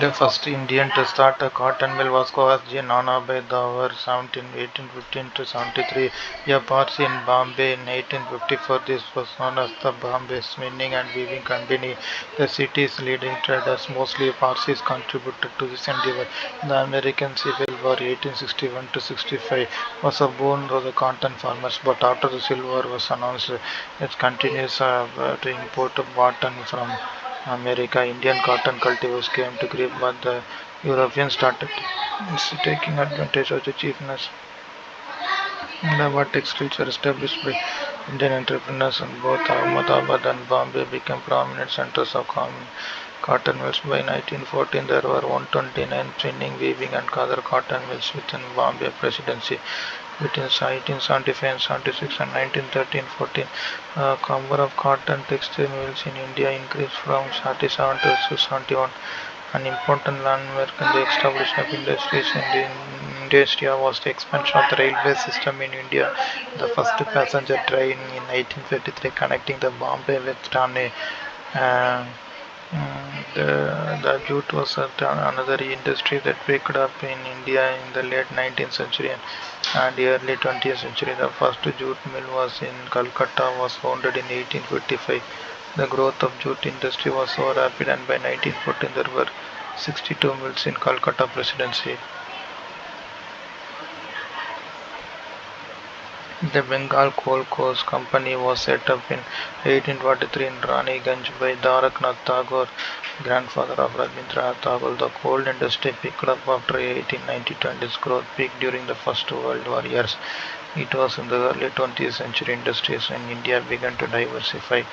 The first Indian to start a cotton mill was Kohaji Nana by the over 1815 to 73. A Parsi in Bombay in 1854. This was known as the Bombay Spinning and Weaving Company. The city's leading traders, mostly Parsis, contributed to this endeavor. The American Civil War 1861 to 65 was a boon to the cotton farmers, but after the Civil War was announced, it continues to import cotton from America. Indian cotton cultivars came to grip, but the Europeans started taking advantage of the cheapness. The textiles were established by Indian entrepreneurs, and both Ahmedabad and Bombay became prominent centers of cotton mills. By 1914, there were 129 spinning, weaving, and other cotton mills within Bombay Presidency. Between 1875 and 76 and 1913-14, number of cotton textile mills in India increased from 37 to 71. An important landmark in the establishment of industries India was the expansion of the railway system in India. The first passenger train in 1853 connecting the Bombay with Thane. Uh, the jute was another industry that picked up in India in the late 19th century and early 20th century. The first jute mill was in Calcutta, was founded in 1855. The growth of jute industry was so rapid, and by 1914 there were 62 mills in Calcutta Presidency. The Bengal Coal Coast Company was set up in 1843 in Raniganj by Taraknath Tagore, grandfather of Rabindranath Tagore. The coal industry picked up after 1892 and its growth peaked during the First World War years. It was in the early 20th century industries when India began to diversify.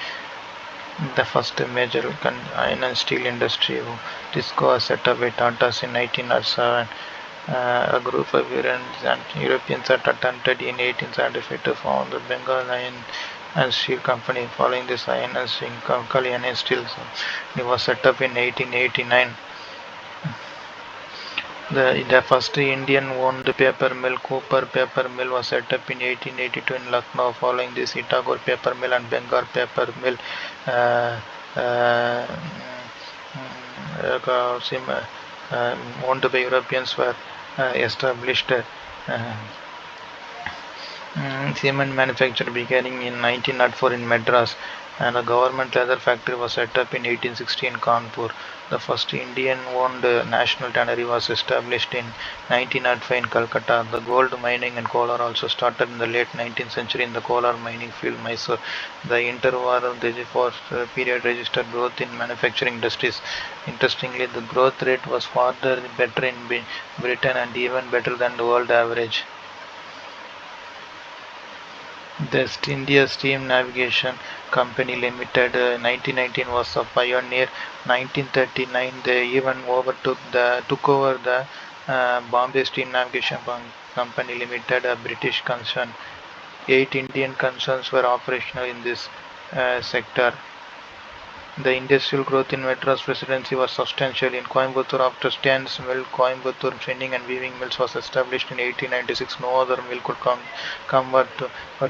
The first major iron and steel industry, Tisco, was set up by Tatas in 1907. A group of Europeans had attempted in 1875 to found the Bengal Iron and Steel Company. Following this, iron and steel, Iron and Steel it was set up in 1889. The first Indian-owned paper mill, Cooper Paper Mill, was set up in 1882 in Lucknow. Following this, Itagore Paper Mill and Bengal Paper Mill, uh, uh, owned by Europeans, were established. Cement manufacture beginning in 1904 in Madras, and a government leather factory was set up in 1860 in Kanpur. The first Indian-owned national tannery was established in 1905 in Calcutta. The gold mining and Kolar also started in the late 19th century in the Kolar mining field, Mysore. The interwar period registered growth in manufacturing industries. Interestingly, the growth rate was far better in Britain and even better than the world average. The East India Steam Navigation Company Limited 1919 was a pioneer. 1939 they even took over the Bombay Steam Navigation Company Limited, a British concern. 8 Indian concerns were operational in this sector. The industrial growth in Madras Presidency was substantial. In Coimbatore, after Stan's mill, Coimbatore spinning and weaving mills was established in 1896. No other mill could come but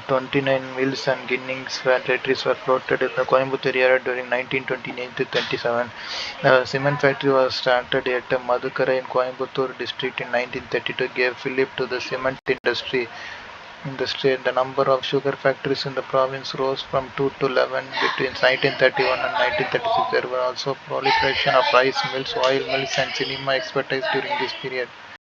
29 mills and Guinness territories were floated in the Coimbatore area during 1929 to 27. The cement factory was started at Madhukara in Coimbatore district in 1932, gave fillip to the cement industry in the state. The number of sugar factories in the province rose from 2 to 11 between 1931 and 1936. There were also proliferation of rice mills, oil mills, and cinema expertise during this period.